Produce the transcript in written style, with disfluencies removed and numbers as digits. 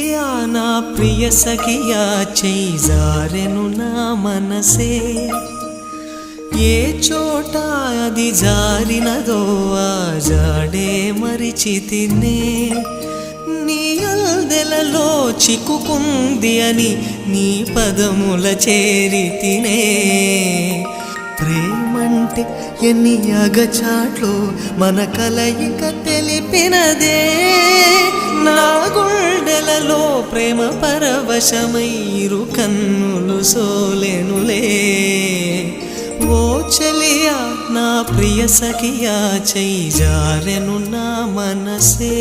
చెలియా నా ప్రియ సఖియా చెయ్యి జారెను నా మనసే ఏ చోట అది జారినదో ఆ జాడే మరిచితినే నీ అల్దెలలో చిక్కుకుంది అని నీ పదముల చేరితినే ప్రేమంటే ఎన్ని అగచాట్లు మన కలయిక తెలిపినదే నా గుండెలలో ప్రేమ పరవశమైరు కన్నులు సోలెనులే ఓ చెలియా నా ప్రియ సఖియా చెయ్యి జారెను నా మనసే